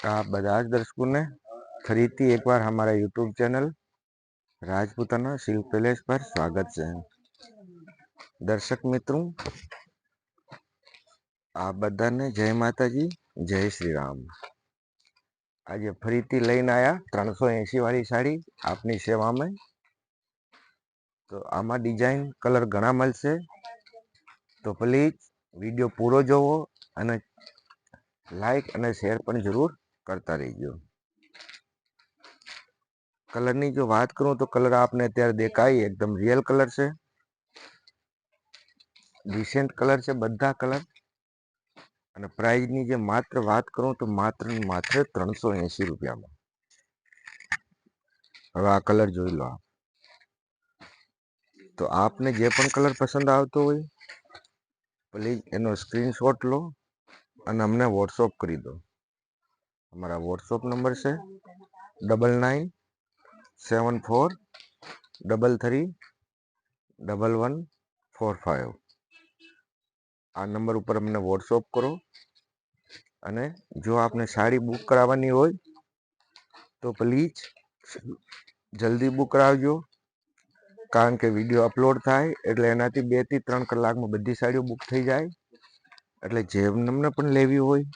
आप બધા જ દર્શકોને ફરીથી એકવાર हमारा YouTube channel Rajputana silk palace પર સ્વાગત છે। દર્શક મિત્રો, આપ બધાને જય માતાજી, જય શ્રી રામ। આજે ફરીથી લઈને આયા 380 વાળી સાડી આપની સેવામાં। તો આમાં ડિઝાઇન કલર ઘણા મળશે, તો પ્લીઝ વિડીયો પૂરો જોવો અને લાઈક અને શેર પણ જરૂર કરતા રહીજો। કલરની જો વાત કરું તો કલર આપને અત્યારે દેખાય એકદમ રિયલ કલર છે, ડિસેન્ટ કલર છે બધા કલર। અને પ્રાઇસની જે માત્ર વાત કરું તો માત્ર 380 રૂપિયામાં। હવે આ કલર જોઈ લો। તો આપને જે પણ કલર પસંદ આવતો હોય પ્લીઝ એનો સ્ક્રીનશોટ લો અને અમને વોટ્સઅપ કરી દો। हमारा व्हाट्सअप नंबर से 9974331145। આ નંબર ઉપર અમને વોટ્સઅપ કરો। અને જો આપને સાડી બુક કરાવવાની હોય તો પ્લીઝ જલ્દી બુક કરાવજો, કારણ કે વિડીયો અપલોડ થાય એટલે એનાથી 2 થી 3 કલાકમાં બધી સાડીઓ બુક થઈ જાય। એટલે જેમને પણ લેવી હોય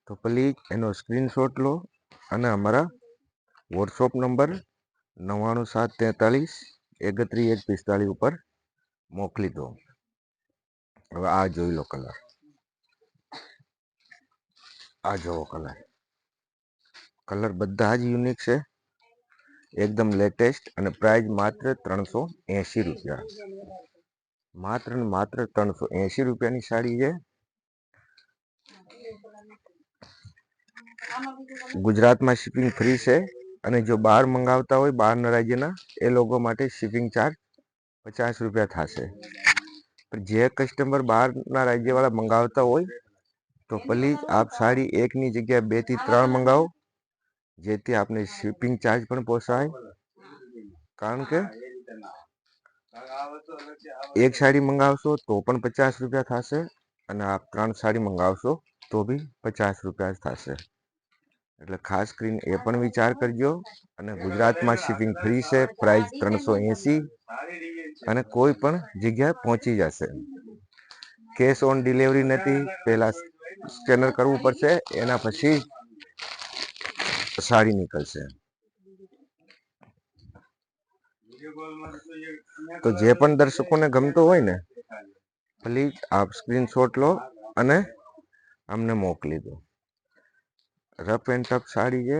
તો પ્લીઝ એનો સ્ક્રીનશોટ લો અને અમારા વોટ્સઅપ નંબર 9773313145 ઉપર મોકલી દો। હવે આ જોઈ લો કલર, આ જોવો કલર બધા જ યુનિક છે, એકદમ લેટેસ્ટ। અને પ્રાઇસ માત્ર 380 રૂપિયા। માત્ર ને માત્ર 380 રૂપિયાની સાડી છે। ગુજરાતમાં શિપિંગ ફ્રી છે, અને જો બહાર મંગાવતા હોય બહારના રાજ્યના એ લોકો માટે શિપિંગ ચાર્જ 50 રૂપિયા થશે। પણ જે કસ્ટમર બહારના રાજ્યવાળા મંગાવતા હોય તો પ્લીઝ આપ સાડી એકની જગ્યાએ 2 થી 3 મંગાવો, જેથી આપને શિપિંગ ચાર્જ પણ પોસાય। કારણ કે એક સાડી મંગાવશો તો પણ 50 રૂપિયા થશે, અને આપ 3 સાડી મંગાવશો તો બી 50 રૂપિયા થશે। એટલે ખાસ કરીને એ પણ વિચાર કરજો। અને ગુજરાતમાં શિપિંગ ફ્રી છે, પ્રાઇસ 380 અને કોઈ પણ જગ્યાએ પહોંચી જશે। કેશ ઓન ડિલિવરી નથી, પહેલા સ્કેનર કરવું પડશે, એના પછી સાડી નીકળશે। તો જે પણ દર્શકોને ગમતો હોય ને પ્લીઝ આપ સ્ક્રીનશોટ લો અને અમને મોકલી દો। રફ એન્ડ ટફ સાડી છે,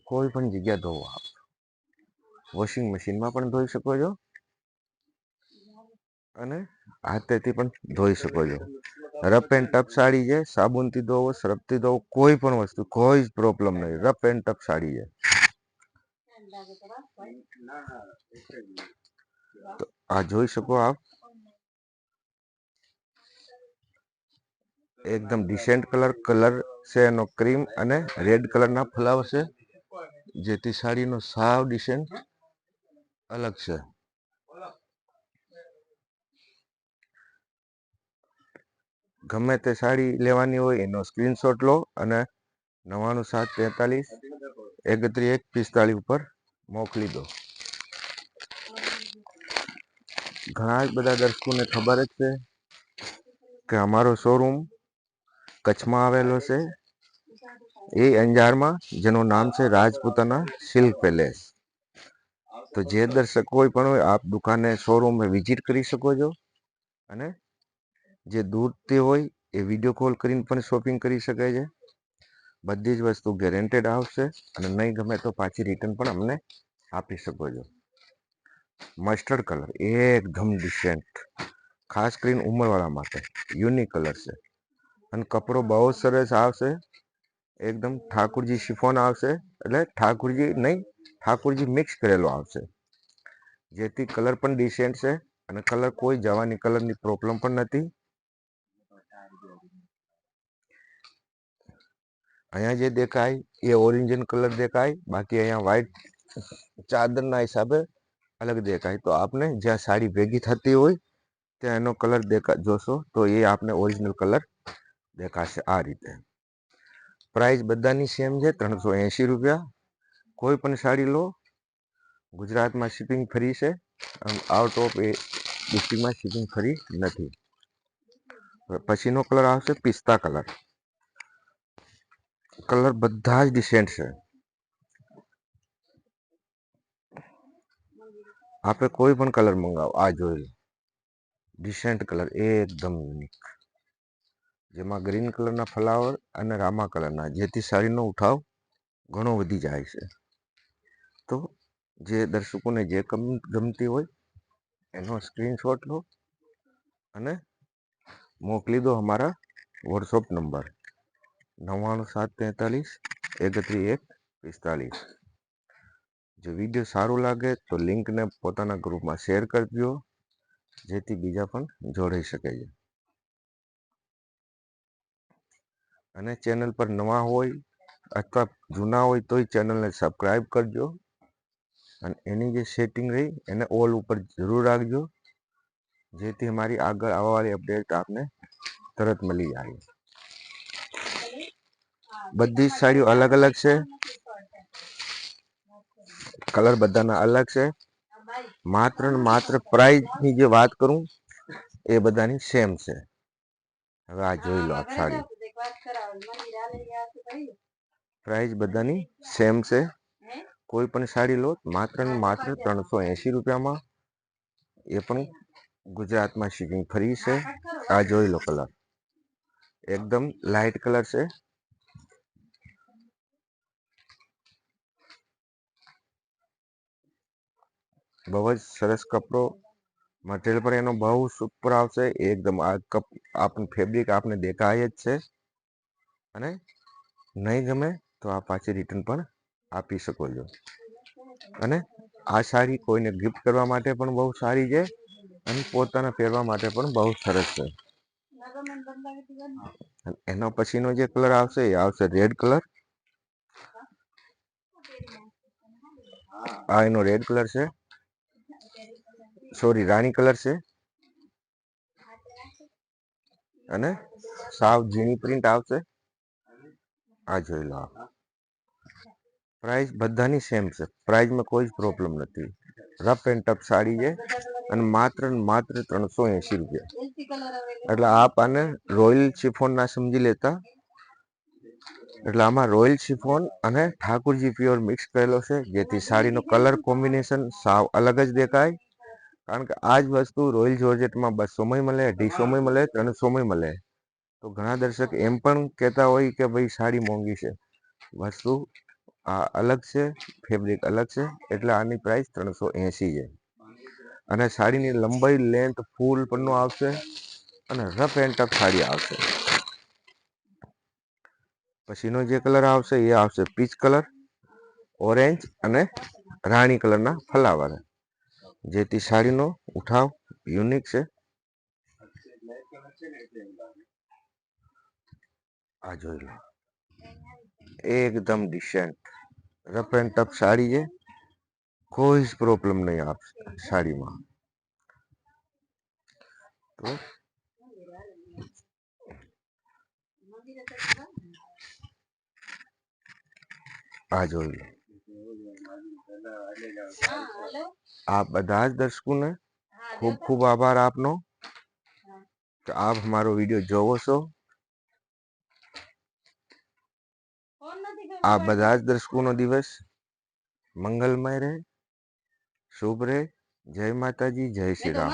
કોઈ પણ જગ્યા ધોવો આપ, વોશિંગ મશીનમાં પણ ધોઈ શકો છો અને હાથેથી પણ ધોઈ શકો છો। રફ એન્ડ ટફ સાડી છે, સાબુનથી ધોવો, સરફથી ધોવો, કોઈ પણ વસ્તુ, કોઈ જ પ્રોબ્લેમ નહીં, રફ એન્ડ ટફ સાડી છે। તો આ જોઈ શકો આપ, એકદમ ડિસેન્ટ કલર છે એનો ક્રીમ અને રેડ કલરના ફ્લાવર છે, જેથી સાડીનો સાવ ડિસેન્ટ અલગ છે। ગમે તે સાડી લેવાની હોય એનો સ્ક્રીનશોટ લો અને 9743313145 ઉપર મોકલી દો। ઘણા બધા દર્શકોને ખબર જ છે કે અમારો શોરૂમ કચ્છમાં આવેલો છે, એ અંજારમાં, જેનું નામ છે રાજપૂતાના સિલ્ક પેલેસ। તો જે દર્શક કોઈ પણ હોય આપ દુકાને શોરૂમે વિઝિટ કરી શકો છો, અને જે દૂરથી હોય એ વિડીયો કોલ કરીને પણ શોપિંગ કરી શકે છે। બધી જ વસ્તુ ગેરંટેડ આવશે, અને નહીં ગમે તો પાછી રિટર્ન પણ અમને આપી શકો છો। મસ્ટર્ડ કલર એકદમ ડિસેન્ટ, ખાસ કરીને ઉંમરવાળા માટે યુનિક કલર છે, અને કપડો બહુ સરસ આવશે। એકદમ ઠાकुरજી શિફોન આવશે, એટલે ઠાकुरજી નહીં, ઠાकुरજી મિક્સ કરેલો આવશે, જેથી કલર પણ ડિસેન્ટ છે, અને કલર કોઈ જવાની કલરની પ્રોબ્લેમ પણ નથી। અહીંયા જે દેખાય એ ઓરિજિનલ કલર દેખાય, બાકી અહીંયા વ્હાઈટ ચાદરના હિસાબે અલગ દેખાય। તો આપને જ્યાં સાડી ભેગી થતી હોય ત્યાં એનો કલર જોશો તો એ આપને ઓરિજિનલ કલર દેખાશે આ રીતે। પ્રાઇસ બધાની સેમ છે, 380 રૂપિયા. કોઈ પણ સાડી લો, ગુજરાતમાં શિપિંગ ફ્રી છે, આઉટ ઓફ એ ડિસ્ટ્રિક્ટમાં શિપિંગ ફ્રી નથી. પછીનો કલર આવશે પિસ્તા કલર. કલર બધા જ ડિસેન્ટ છે. આપણે કોઈ પણ કલર મંગાવો, આ જોઈ લો, ડિસેન્ટ કલર એકદમ યુનિક, જેમાં ગ્રીન કલરના ફ્લાવર અને રામા કલરના, જેથી સાડીનો ઉઠાવ ઘણો વધી જાય છે. તો જે દર્શકોને જે ગમતી હોય એનો સ્ક્રીનશોટ લો અને મોકલી દો અમારા વોટ્સઅપ નંબર 9973313145. જો વિડીયો સારું લાગે તો લિંકને પોતાના ગ્રુપમાં શેર કરજો, જેથી બીજા પણ જોડાઈ શકે છે. અને ચેનલ પર નવા હોય અથવા જૂના હોય તોય ચેનલને સબસ્ક્રાઈબ કરજો, અને એની જે સેટિંગ રહી એને ઓલ ઉપર જરૂર રાખજો, જેથી અમારી આગળ આવવાવાળી અપડેટ આપને તરત મળી જાય. બધી જ સાડીઓ અલગ અલગ છે, કલર બધાના અલગ છે. માત્ર ને માત્ર પ્રાઇઝની જે વાત કરું એ બધાની સેમ છે. હવે આ જોઈ લો, આ સાડી પ્રાઇઝ બધાની સેમ છે. કોઈ પણ સાડી લો માત્ર ને માત્ર 380 રૂપિયામાં, એ પણ ગુજરાતમાં શિપિંગ ફ્રી છે. આ જોઈ લો, કલર એકદમ લાઇટ કલર છે. બહુ જ સરસ કપડો, મટીરિયલ પર એનો બહુ સુપર આવશે એકદમ. આ ફેબ્રિક આપને દેખાય જ છે, અને નહીં ગમે તો આ પાછી રિટર્ન પણ આપી શકો છો. અને આ સાડી કોઈને ગિફ્ટ કરવા માટે પણ બહુ સારી છે, અને પોતાના પહેરવા માટે પણ બહુ સરસ છે. એના પછીનો જે કલર આવશે એ આવશે રેડ કલર. આ એનો રેડ કલર છે, સોરી રાણી કલર છે, અને સાવ ઝીણી પ્રિન્ટ આવશે. આ જોઈ લો, પ્રાઇસ બધાની સેમ છે, પ્રાઇઝમાં કોઈ જ પ્રોબ્લેમ નથી. રફ એન્ડ ટફ સાડી છે, અને માત્ર 380 રૂપિયા. એટલે આપ આને રોયલ શિફોન ના સમજી લેતા, એટલે આમાં રોયલ શિફોન અને ઠાકુરજી પ્યોર મિક્સ કરેલો છે, જેથી સાડીનો કલર કોમ્બિનેશન સાવ અલગ જ દેખાય. કારણ કે આ જ વસ્તુ રોયલ જોર્જેટમાં 200માં મળે, 250માં મળે, 300માં મળે. તો ઘણા દર્શક એમ પણ કહેતા હોય કે ભાઈ સાડી મોંઘી છે. વસ્તુ આ અલગ છે, ફેબ્રિક અલગ છે, એટલે આની પ્રાઇસ 380 છે. અને સાડીની લંબાઈ લેન્થ ફૂલ પન્નો આવશે, અને રફ એન્ડ ટફ સાડી આવશે. પછીનો જે કલર આવશે એ આવશે પીચ કલર, ઓરેન્જ અને રાણી કલરના ફ્લાવર, જેથી સાડીનો ઉઠાવ યુનિક છે. આ જોઈ લો, એકદમ descent rough and tough sari છે, કોઈ જ પ્રોબ્લેમ નહીં આપશે સાડીમાં. તો આ જોઈ લો, આ બધા જ દર્શકોને ખૂબ ખૂબ આભાર આપનો કે આપ હમારો વિડીયો જોવો છો. આ બધા જ દર્શકોનો દિવસ મંગલમય રહે, શુભ રહે. જય માતાજી, જય શ્રી રામ.